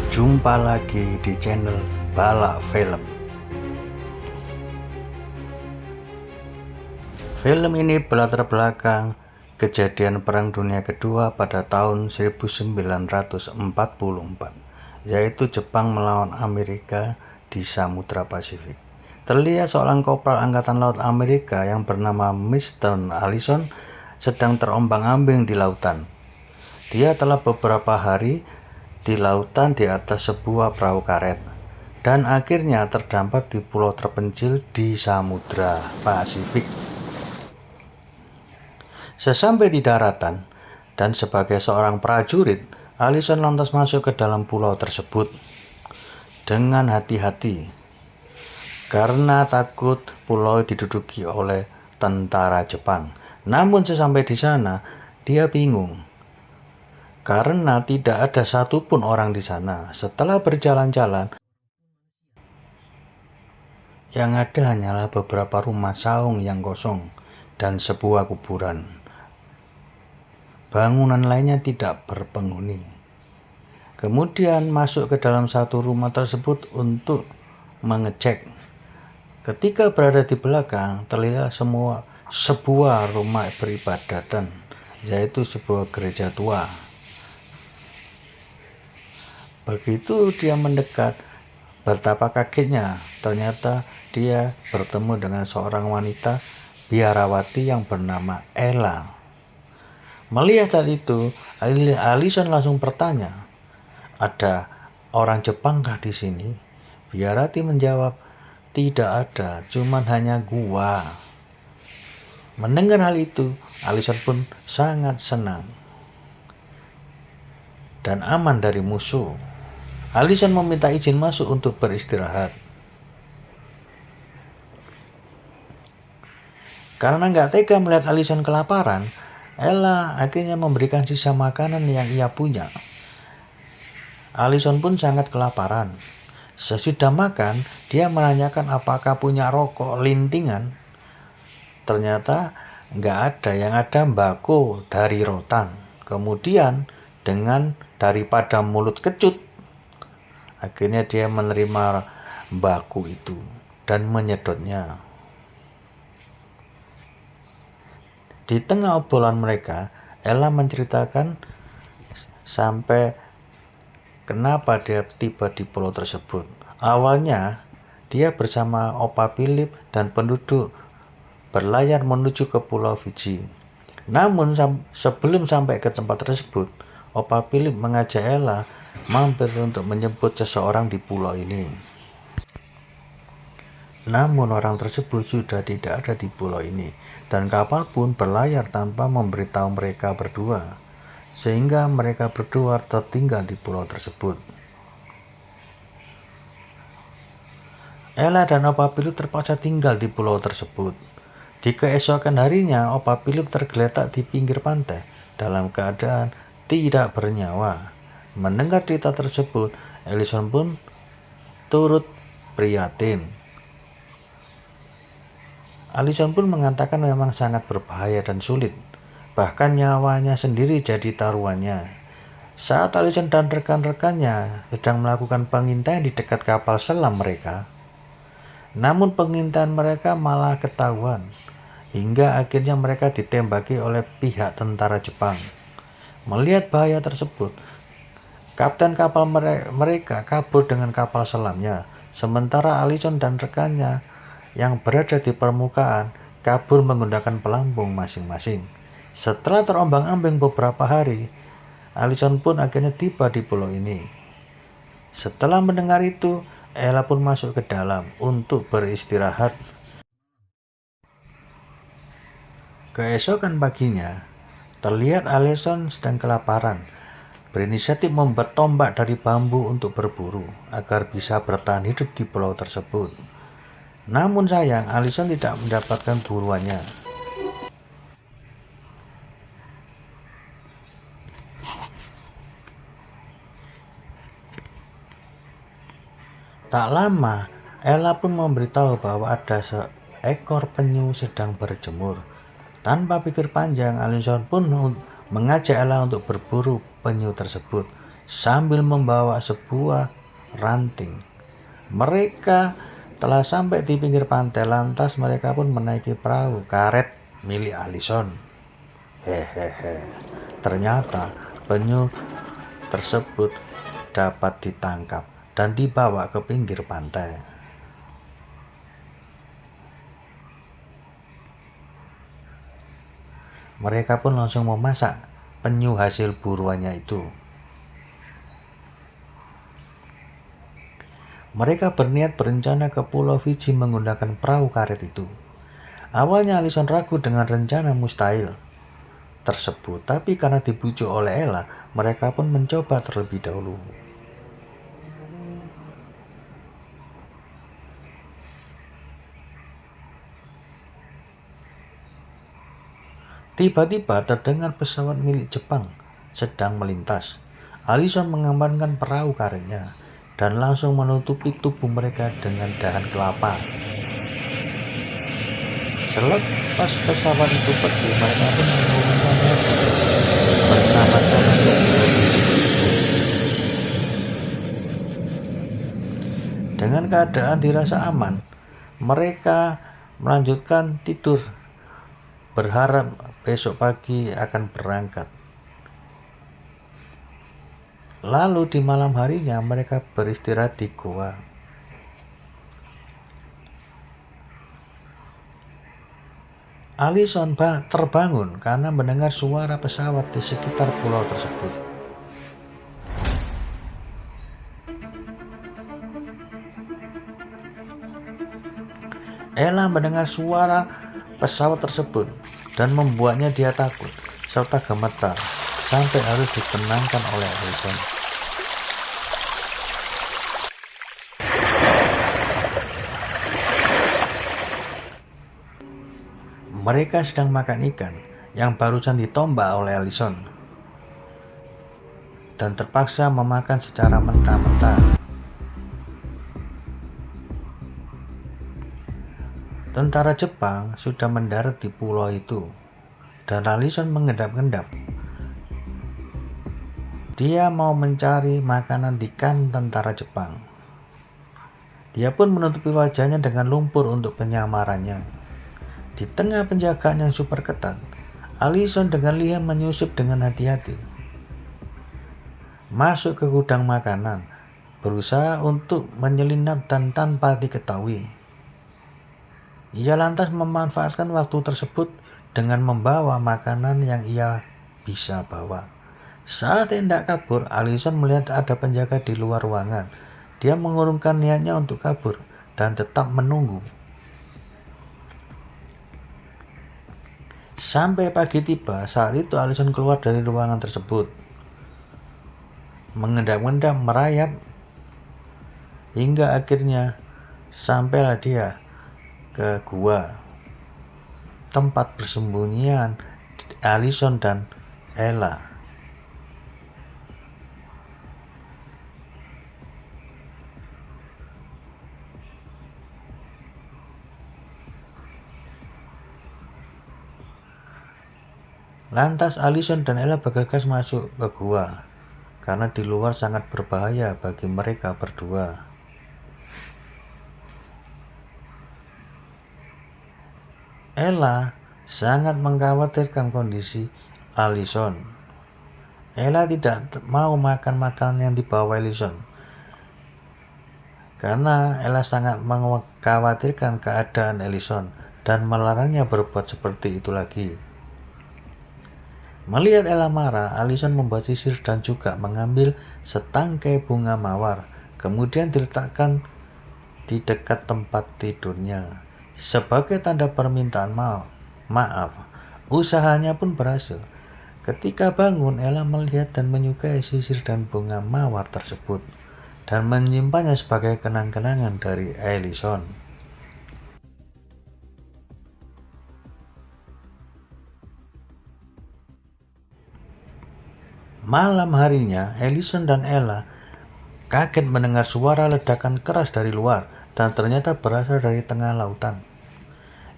Jumpa lagi di channel Bala Film. Film ini berlatar belakang kejadian Perang Dunia Kedua pada tahun 1944, yaitu Jepang melawan Amerika di Samudra Pasifik. Terlihat seorang kopral Angkatan Laut Amerika yang bernama Mr. Allison sedang terombang-ambing di lautan. Dia telah beberapa hari di lautan di atas sebuah perahu karet dan akhirnya terdampar di pulau terpencil di Samudra Pasifik. Sesampai di daratan dan sebagai seorang prajurit, Allison lantas masuk ke dalam pulau tersebut dengan hati-hati karena takut pulau diduduki oleh tentara Jepang. Namun sesampai di sana, dia bingung karena tidak ada satupun orang di sana. Setelah berjalan-jalan, yang ada hanyalah beberapa rumah saung yang kosong dan sebuah kuburan. Bangunan lainnya tidak berpenghuni. Kemudian masuk ke dalam satu rumah tersebut untuk mengecek. Ketika berada di belakang, terlihat sebuah rumah peribadatan, yaitu sebuah gereja tua. Begitu dia mendekat, betapa kagetnya, ternyata dia bertemu dengan seorang wanita biarawati yang bernama Ella. Melihat hal itu, Allison langsung bertanya, "Ada orang Jepangkah di sini?" Biarawati menjawab, "Tidak ada, cuman hanya gua." Mendengar hal itu, Allison pun sangat senang dan aman dari musuh. Allison meminta izin masuk untuk beristirahat. Karena nggak tega melihat Allison kelaparan, Ella akhirnya memberikan sisa makanan yang ia punya. Allison pun sangat kelaparan. Sesudah makan, dia menanyakan apakah punya rokok lintingan. Ternyata nggak ada, yang ada mbako dari rotan. Kemudian dengan daripada mulut kecut, akhirnya dia menerima mbako itu dan menyedotnya. Di tengah obrolan mereka, Ella menceritakan sampai kenapa dia tiba di pulau tersebut. Awalnya, dia bersama Opa Philip dan penduduk berlayar menuju ke Pulau Fiji. Namun sebelum sampai ke tempat tersebut, Opa Philip mengajak Ella mampir untuk menjemput seseorang di pulau ini. Namun orang tersebut sudah tidak ada di pulau ini, dan kapal pun berlayar tanpa memberitahu mereka berdua, sehingga mereka berdua tertinggal di pulau tersebut. Ella dan Opa Philip terpaksa tinggal di pulau tersebut. Di keesokan harinya, Opa Philip tergeletak di pinggir pantai dalam keadaan tidak bernyawa. Mendengar cerita tersebut, Allison pun turut prihatin. Allison pun mengatakan memang sangat berbahaya dan sulit, bahkan nyawanya sendiri jadi taruhannya. Saat Allison dan rekan-rekannya sedang melakukan pengintaian di dekat kapal selam mereka, namun pengintaian mereka malah ketahuan, hingga akhirnya mereka ditembaki oleh pihak tentara Jepang. Melihat bahaya tersebut, kapten kapal mereka kabur dengan kapal selamnya, sementara Allison dan rekannya yang berada di permukaan kabur menggunakan pelampung masing-masing. Setelah terombang-ambing beberapa hari, Allison pun akhirnya tiba di pulau ini. Setelah mendengar itu, Ella pun masuk ke dalam untuk beristirahat. Keesokan paginya, terlihat Allison sedang kelaparan, berinisiatif membuat tombak dari bambu untuk berburu agar bisa bertahan hidup di pulau tersebut. Namun sayang, Allison tidak mendapatkan buruannya. Tak lama, Ella pun memberitahu bahwa ada seekor penyu sedang berjemur. Tanpa pikir panjang, Allison pun mengajak Ella untuk berburu penyu tersebut. sambil membawa sebuah ranting. Mereka telah sampai di pinggir pantai, lantas mereka pun menaiki perahu karet milik Allison. Hehehe. Ternyata penyu tersebut dapat ditangkap dan dibawa ke pinggir pantai. Mereka pun langsung memasak penyu hasil buruannya itu. Mereka berencana ke Pulau Fiji menggunakan perahu karet itu. Awalnya Allison ragu dengan rencana mustahil tersebut, tapi karena dibujuk oleh Ella, mereka pun mencoba terlebih dahulu. Tiba-tiba terdengar pesawat milik Jepang sedang melintas. Allison mengamankan perahu karetnya dan langsung menutupi tubuh mereka dengan dahan kelapa. Selepas pesawat itu pergi, mereka pun menurunkannya bersama-sama ke Pulau Fiji. Dengan keadaan dirasa aman, mereka melanjutkan tidur, berharap besok pagi akan berangkat. Lalu di malam harinya mereka beristirahat di goa. Allison terbangun karena mendengar suara pesawat di sekitar pulau tersebut. Ella mendengar suara pesawat tersebut dan membuatnya dia takut serta gemetar sampai harus ditenangkan oleh Allison. Mereka sedang makan ikan yang barusan ditombak oleh Allison dan terpaksa memakan secara mentah-mentah. Tentara Jepang sudah mendarat di pulau itu dan Allison mengendap-endap. Dia mau mencari makanan di kamp tentara Jepang. Dia pun menutupi wajahnya dengan lumpur untuk penyamarannya. Di tengah penjagaan yang super ketat, Allison dengan lihat menyusup dengan hati-hati masuk ke gudang makanan, berusaha untuk menyelinap dan tanpa diketahui. Ia lantas memanfaatkan waktu tersebut dengan membawa makanan yang ia bisa bawa. Saat hendak kabur, Allison melihat ada penjaga di luar ruangan. Dia mengurungkan niatnya untuk kabur dan tetap menunggu. Sampai pagi tiba, saat itu Allison keluar dari ruangan tersebut. Mengendap-endap merayap hingga akhirnya sampailah dia ke gua, tempat persembunyian Allison dan Ella. Lantas Allison dan Ella bergegas masuk ke gua karena di luar sangat berbahaya bagi mereka berdua. Ella sangat mengkhawatirkan kondisi Allison. Ella tidak mau makan makanan yang dibawa Allison karena Ella sangat mengkhawatirkan keadaan Allison dan melarangnya berbuat seperti itu lagi. Melihat Ella marah, Allison membuat sisir dan juga mengambil setangkai bunga mawar, kemudian diletakkan di dekat tempat tidurnya. Sebagai tanda permintaan maaf, usahanya pun berhasil. Ketika bangun, Ella melihat dan menyukai sisir dan bunga mawar tersebut dan menyimpannya sebagai kenang-kenangan dari Allison. Malam harinya, Allison dan Ella kaget mendengar suara ledakan keras dari luar dan ternyata berasal dari tengah lautan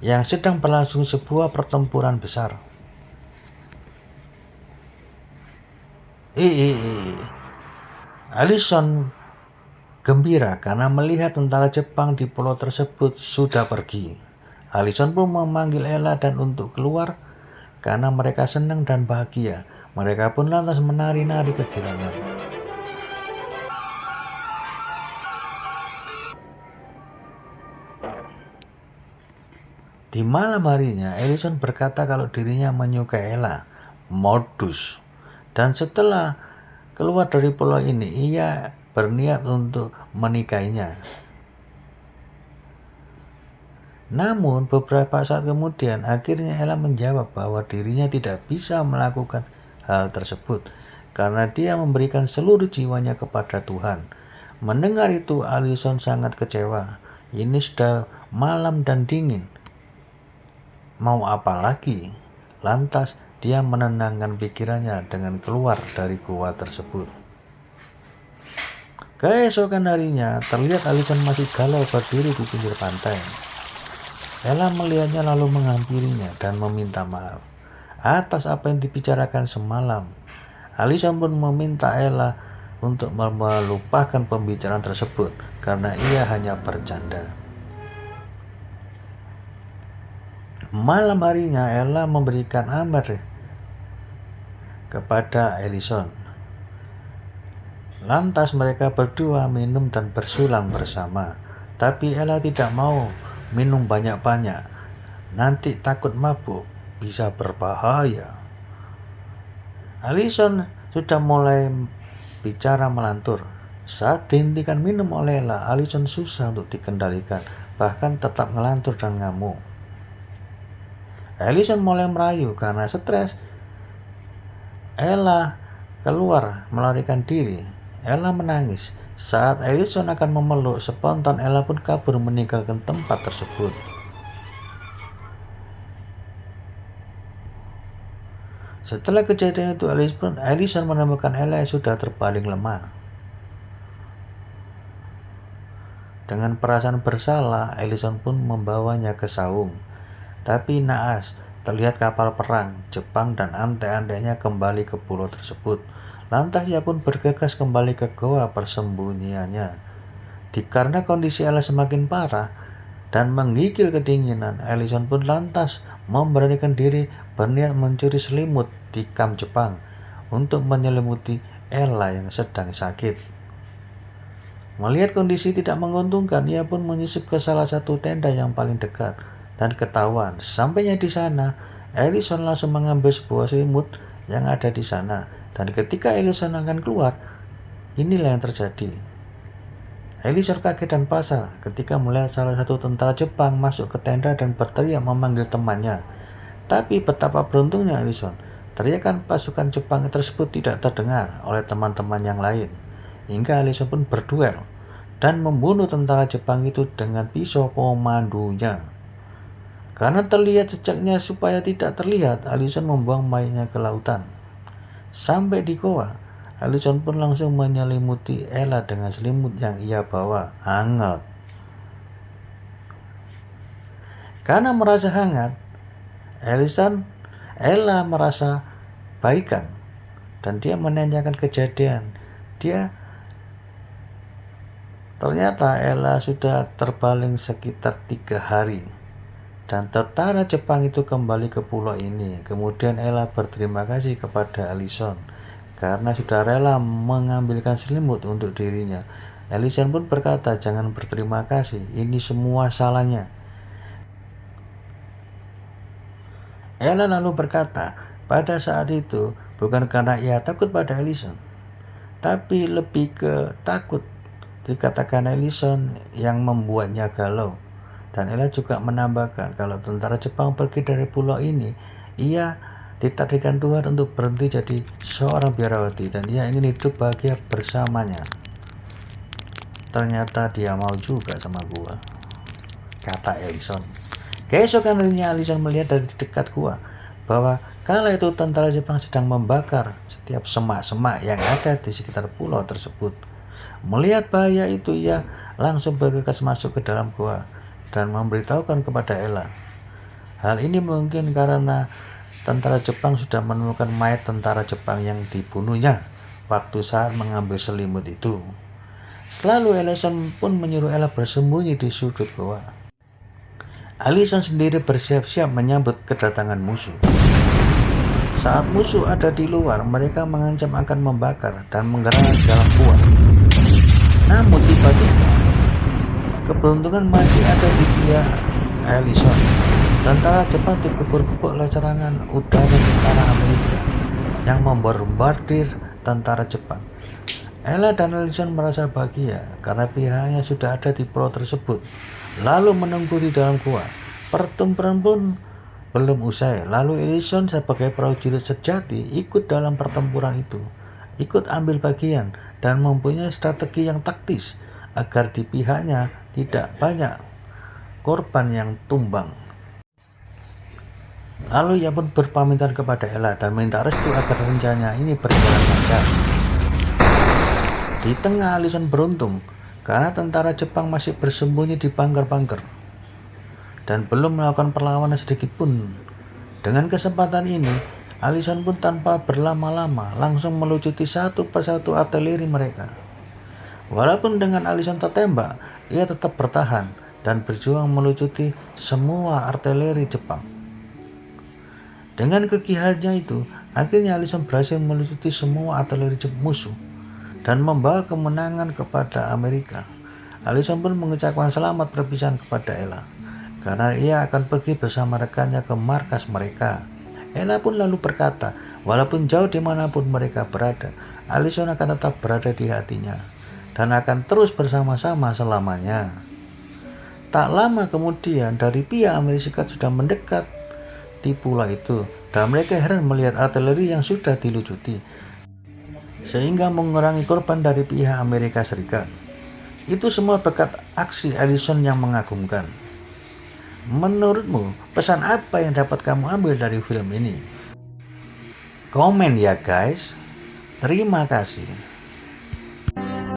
yang sedang berlangsung sebuah pertempuran besar. Allison gembira karena melihat tentara Jepang di pulau tersebut sudah pergi. Allison pun memanggil Ella dan untuk keluar karena mereka senang dan bahagia. Mereka pun lantas menari-nari kegirangan. Di malam harinya, Allison berkata kalau dirinya menyukai Ella, modus. Dan setelah keluar dari pulau ini, ia berniat untuk menikahinya. Namun beberapa saat kemudian, akhirnya Ella menjawab bahwa dirinya tidak bisa melakukan hal tersebut karena dia memberikan seluruh jiwanya kepada Tuhan. Mendengar itu, Allison sangat kecewa. Ini sudah malam dan dingin. Mau apa lagi? Lantas dia menenangkan pikirannya dengan keluar dari gua tersebut. Keesokan harinya, terlihat Allison masih galau berdiri di pinggir pantai. Ella melihatnya lalu menghampirinya dan meminta maaf atas apa yang dibicarakan semalam. Allison pun meminta Ella untuk melupakan pembicaraan tersebut karena ia hanya bercanda. Malam harinya Ella memberikan amar kepada Allison. Lantas mereka berdua minum dan bersulang bersama. Tapi Ella tidak mau minum banyak-banyak. Nanti takut mabuk, bisa berbahaya. Allison sudah mulai bicara melantur. Saat dihentikan minum oleh Ella, Allison susah untuk dikendalikan, bahkan tetap ngelantur dan ngamuk. Allison mulai merayu karena stres. Ella keluar melarikan diri. Ella menangis. Saat Allison akan memeluk, spontan Ella pun kabur meninggalkan tempat tersebut. Setelah kejadian itu, Allison menemukan Ella yang sudah terbaring lemah. Dengan perasaan bersalah, Allison pun membawanya ke saung. Tapi naas, terlihat kapal perang Jepang dan antek-anteknya kembali ke pulau tersebut. Lantas ia pun bergegas kembali ke goa persembunyiannya. Karena kondisi Ella semakin parah dan menggigil kedinginan, Allison pun lantas memberanikan diri berniat mencuri selimut di kamp Jepang untuk menyelimuti Ella yang sedang sakit. Melihat kondisi tidak menguntungkan, ia pun menyusup ke salah satu tenda yang paling dekat. Dan ketahuan, sampainya di sana, Allison langsung mengambil sebuah selimut yang ada di sana. Dan ketika Allison akan keluar, inilah yang terjadi. Allison kaget dan pasrah ketika melihat salah satu tentara Jepang masuk ke tenda dan berteriak memanggil temannya. Tapi betapa beruntungnya Allison, teriakan pasukan Jepang tersebut tidak terdengar oleh teman-teman yang lain. Hingga Allison pun berduel dan membunuh tentara Jepang itu dengan pisau komandonya. Karena terlihat jejaknya supaya tidak terlihat, Allison membuang mayatnya ke lautan. Sampai di goa, Allison pun langsung menyelimuti Ella dengan selimut yang ia bawa, hangat. Karena merasa hangat, Ella merasa baikan dan dia menanyakan kejadian. Ternyata Ella sudah terbaling sekitar 3 hari. Dan tentara Jepang itu kembali ke pulau ini. Kemudian Ella berterima kasih kepada Allison karena sudah rela mengambilkan selimut untuk dirinya. Allison pun berkata, jangan berterima kasih, ini semua salahnya. Ella lalu berkata, pada saat itu bukan karena ia takut pada Allison, tapi lebih ke takut dikatakan Allison yang membuatnya galau. Dan Ella juga menambahkan kalau tentara Jepang pergi dari pulau ini, ia ditakdirkan Tuhan untuk berhenti jadi seorang biarawati dan ia ingin hidup bahagia bersamanya. Ternyata dia mau juga sama gua, kata Allison. Keesokan harinya Allison melihat dari dekat gua bahwa kala itu tentara Jepang sedang membakar setiap semak-semak yang ada di sekitar pulau tersebut. Melihat bahaya itu, ia langsung bergegas masuk ke dalam gua dan memberitahukan kepada Ella. Hal ini mungkin karena tentara Jepang sudah menemukan mayat tentara Jepang yang dibunuhnya. waktu saat mengambil selimut itu. Selalu Allison pun menyuruh Ella bersembunyi di sudut goa. Allison sendiri bersiap-siap menyambut kedatangan musuh. Saat musuh ada di luar, mereka mengancam akan membakar dan menggerak dalam gua. Namun tiba-tiba, keberuntungan masih ada di pihak Allison. Tentara Jepang dikebur-kebur oleh serangan udara tentara Amerika yang membombardir tentara Jepang. Ella dan Allison merasa bahagia karena pihaknya sudah ada di pulau tersebut, lalu menunggu di dalam gua. Pertempuran pun belum usai, lalu Allison sebagai prajurit sejati ikut dalam pertempuran itu, ikut ambil bagian dan mempunyai strategi yang taktis agar di pihaknya tidak banyak korban yang tumbang. Lalu ia pun berpamitan kepada Ella dan minta restu agar rencananya ini berjalan lancar. Di tengah Allison beruntung karena tentara Jepang masih bersembunyi di bunker-bunker dan belum melakukan perlawanan sedikit pun. Dengan kesempatan ini, Allison pun tanpa berlama-lama langsung melucuti satu persatu artileri mereka. Walaupun dengan Allison tertembak, ia tetap bertahan dan berjuang melucuti semua artileri Jepang. Dengan kegiatannya itu, akhirnya Allison berhasil melucuti semua artileri musuh dan membawa kemenangan kepada Amerika. Allison pun mengucapkan selamat perpisahan kepada Ella karena ia akan pergi bersama rekannya ke markas mereka. Ella pun lalu berkata, walaupun jauh dimanapun mereka berada, Allison akan tetap berada di hatinya dan akan terus bersama-sama selamanya. Tak lama kemudian, dari pihak Amerika Serikat sudah mendekat di pulau itu dan mereka heran melihat artileri yang sudah dilucuti, sehingga mengurangi korban dari pihak Amerika Serikat. Itu semua berkat aksi Allison yang mengagumkan. Menurutmu, pesan apa yang dapat kamu ambil dari film ini? Komen ya guys. Terima kasih.